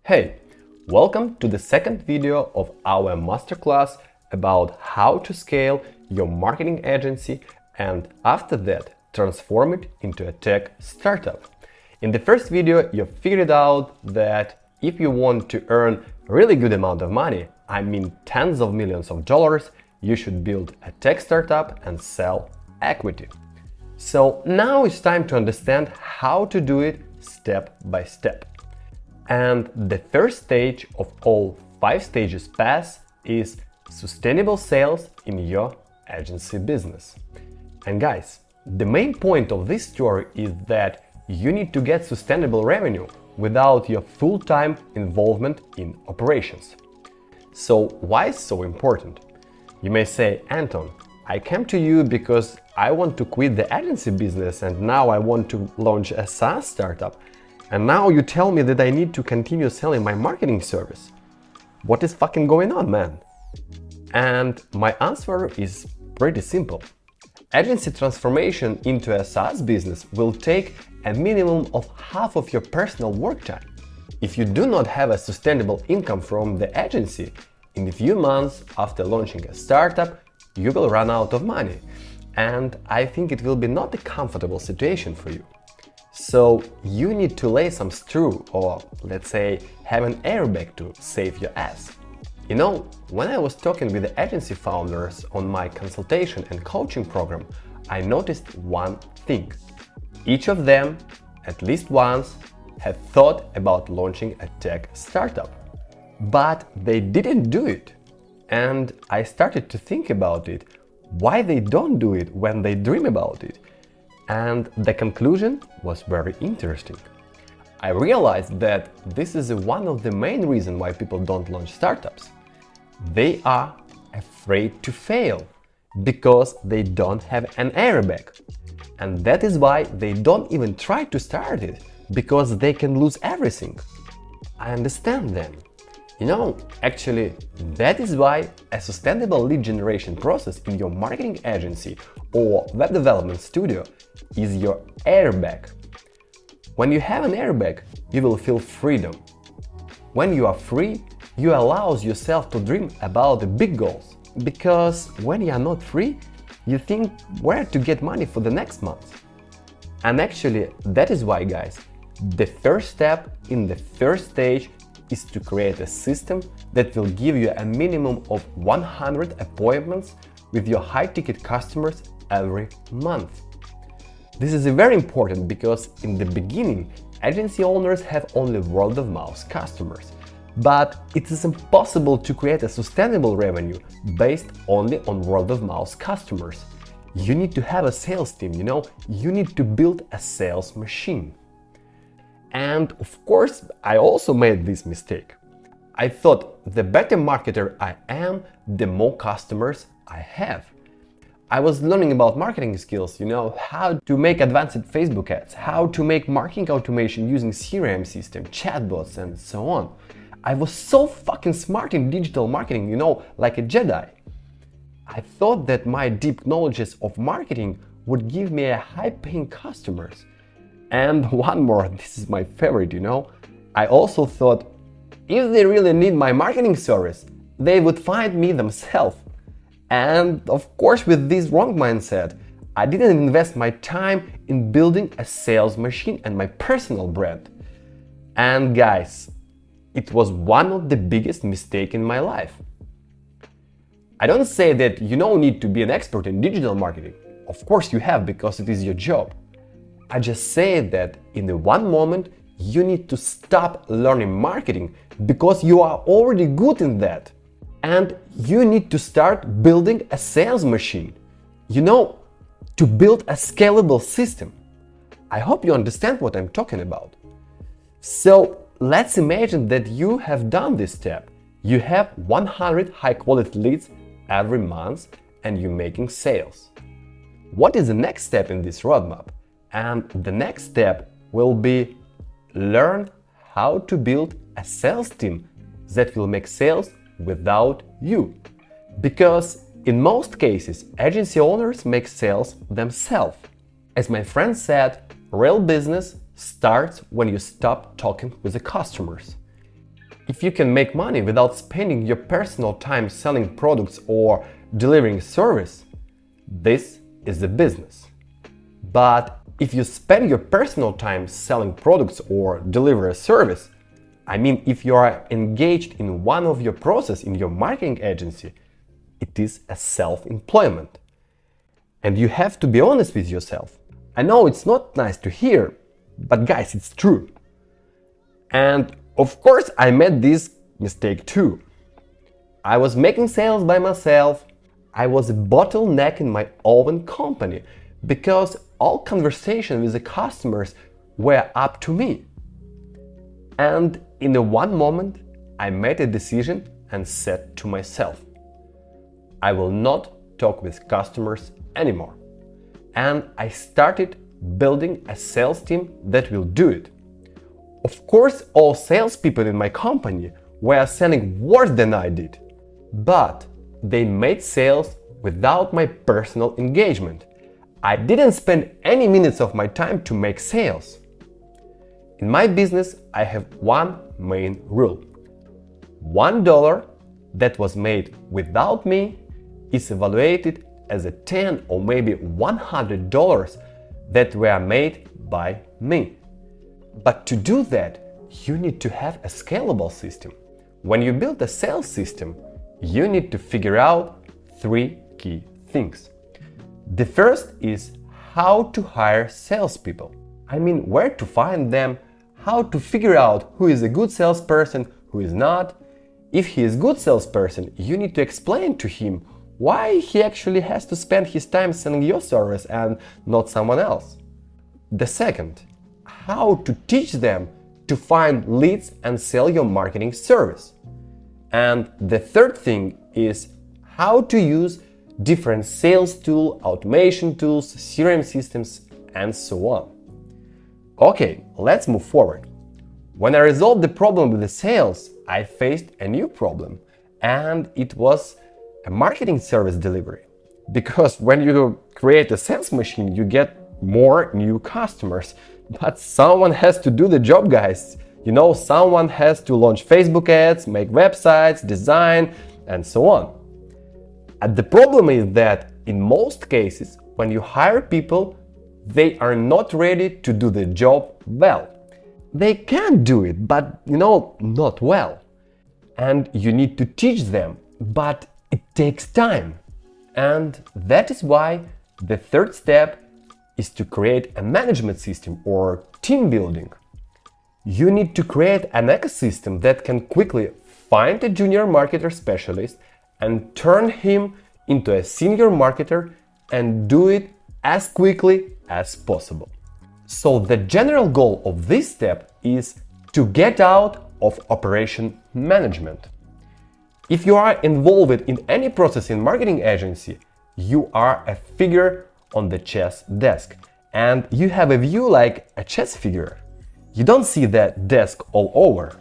Hey, welcome to the second video of our masterclass about how to scale your marketing agency and after that transform it into a tech startup. In the first video, you figured out that if you want to earn a really good amount of money, I mean tens of millions of dollars, you should build a tech startup and sell equity. So now it's time to understand how to do it step by step. And the first stage of all 5 stages path is sustainable sales in your agency business. And guys, the main point of this story is that you need to get sustainable revenue without your full-time involvement in operations. So why is it so important? You may say, Anton, I came to you because I want to quit the agency business and now I want to launch a SaaS startup. And now you tell me that I need to continue selling my marketing service. What is fucking going on, man? And my answer is pretty simple. Agency transformation into a SaaS business will take a minimum of half of your personal work time. If you do not have a sustainable income from the agency, in a few months after launching a startup, you will run out of money. And I think it will be not a comfortable situation for you. So you need to lay some straw or, let's say, have an airbag to save your ass. You know, when I was talking with the agency founders on my consultation and coaching program, I noticed one thing. Each of them, at least once, had thought about launching a tech startup. But they didn't do it. And I started to think about it, why they don't do it when they dream about it. And the conclusion was very interesting. I realized that this is one of the main reasons why people don't launch startups. They are afraid to fail because they don't have an airbag. And that is why they don't even try to start it, because they can lose everything. I understand them. You know, actually, that is why a sustainable lead generation process in your marketing agency or web development studio is your airbag. When you have an airbag, you will feel freedom. When you are free, you allow yourself to dream about the big goals. Because when you are not free, you think where to get money for the next month. And actually, that is why, guys, the first step in the first stage is to create a system that will give you a minimum of 100 appointments with your high-ticket customers every month. This is very important because in the beginning, agency owners have only word-of-mouth customers. But it is impossible to create a sustainable revenue based only on word-of-mouth customers. You need to have a sales team, you know, you need to build a sales machine. And of course, I also made this mistake. I thought the better marketer I am, the more customers I have. I was learning about marketing skills, you know, how to make advanced Facebook ads, how to make marketing automation using CRM system, chatbots, and so on. I was so fucking smart in digital marketing, you know, like a Jedi. I thought that my deep knowledges of marketing would give me a high-paying customers. And one more, this is my favorite, you know. I also thought, if they really need my marketing service, they would find me themselves. And of course, with this wrong mindset, I didn't invest my time in building a sales machine and my personal brand. And guys, it was one of the biggest mistakes in my life. I don't say that you don't need to be an expert in digital marketing. Of course you have, because it is your job. I just say that in the one moment you need to stop learning marketing because you are already good in that. And you need to start building a sales machine. You know, to build a scalable system. I hope you understand what I'm talking about. So let's imagine that you have done this step. You have 100 high-quality leads every month and you're making sales. What is the next step in this roadmap? And the next step will be learn how to build a sales team that will make sales without you. Because in most cases, agency owners make sales themselves. As my friend said, real business starts when you stop talking with the customers. If you can make money without spending your personal time selling products or delivering service, this is a business. But if you spend your personal time selling products or deliver a service, I mean, if you are engaged in one of your processes in your marketing agency, it is a self-employment. And you have to be honest with yourself. I know it's not nice to hear, but guys, it's true. And of course, I made this mistake too. I was making sales by myself. I was a bottleneck in my own company because all conversations with the customers were up to me. And in one moment, I made a decision and said to myself, I will not talk with customers anymore. And I started building a sales team that will do it. Of course, all salespeople in my company were selling worse than I did, but they made sales without my personal engagement. I didn't spend any minutes of my time to make sales. In my business, I have one main rule. $1 that was made without me is evaluated as a $10 or maybe $100 that were made by me. But to do that, you need to have a scalable system. When you build a sales system, you need to figure out 3 key things. The first is how to hire salespeople. I mean, where to find them, how to figure out who is a good salesperson, who is not. If he is a good salesperson, you need to explain to him why he actually has to spend his time selling your service and not someone else. The second, how to teach them to find leads and sell your marketing service. And the third thing is how to use different sales tools, automation tools, CRM systems, and so on. Okay, let's move forward. When I resolved the problem with the sales, I faced a new problem, and it was a marketing service delivery. Because when you create a sales machine, you get more new customers. But someone has to do the job, guys. You know, someone has to launch Facebook ads, make websites, design, and so on. And the problem is that in most cases, when you hire people, they are not ready to do the job well. They can do it, but not well. And you need to teach them, but it takes time. And that is why the third step is to create a management system or team building. You need to create an ecosystem that can quickly find a junior marketer specialist and turn him into a senior marketer and do it as quickly as possible. So the general goal of this step is to get out of operation management. If you are involved in any process in marketing agency, you are a figure on the chess desk, and you have a view like a chess figure. You don't see that desk all over.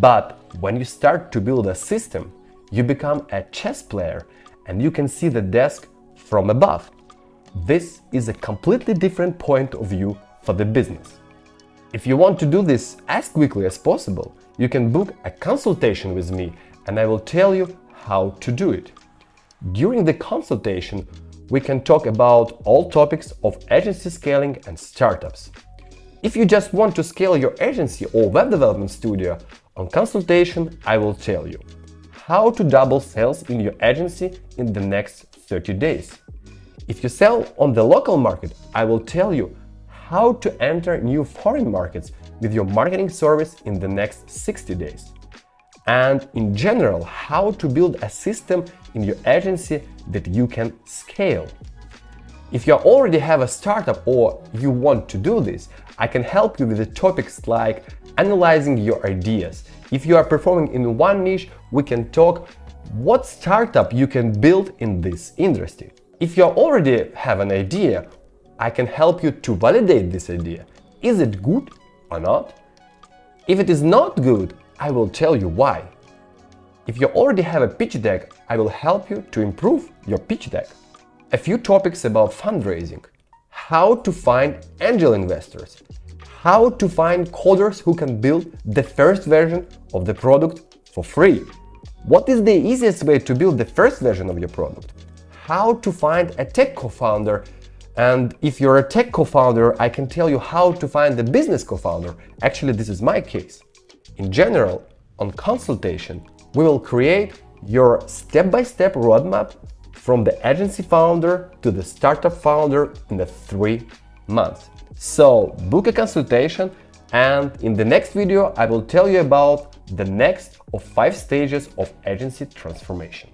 But when you start to build a system, you become a chess player and you can see the desk from above. This is a completely different point of view for the business. If you want to do this as quickly as possible, you can book a consultation with me and I will tell you how to do it. During the consultation, we can talk about all topics of agency scaling and startups. If you just want to scale your agency or web development studio, on consultation I will tell you how to double sales in your agency in the next 30 days. If you sell on the local market, I will tell you how to enter new foreign markets with your marketing service in the next 60 days. And in general, how to build a system in your agency that you can scale. If you already have a startup or you want to do this, I can help you with the topics like analyzing your ideas. If you are performing in one niche, we can talk what startup you can build in this industry. If you already have an idea, I can help you to validate this idea. Is it good or not? If it is not good, I will tell you why. If you already have a pitch deck, I will help you to improve your pitch deck. A few topics about fundraising. How to find angel investors. how to find coders who can build the first version of the product for free. What is the easiest way to build the first version of your product? How to find a tech co-founder. And if you're a tech co-founder, I can tell you how to find a business co-founder. Actually, this is my case. In general, on consultation, we will create your step-by-step roadmap from the agency founder to the startup founder in the 3 months. So book a consultation, and in the next video I will tell you about the next of 5 stages of agency transformation.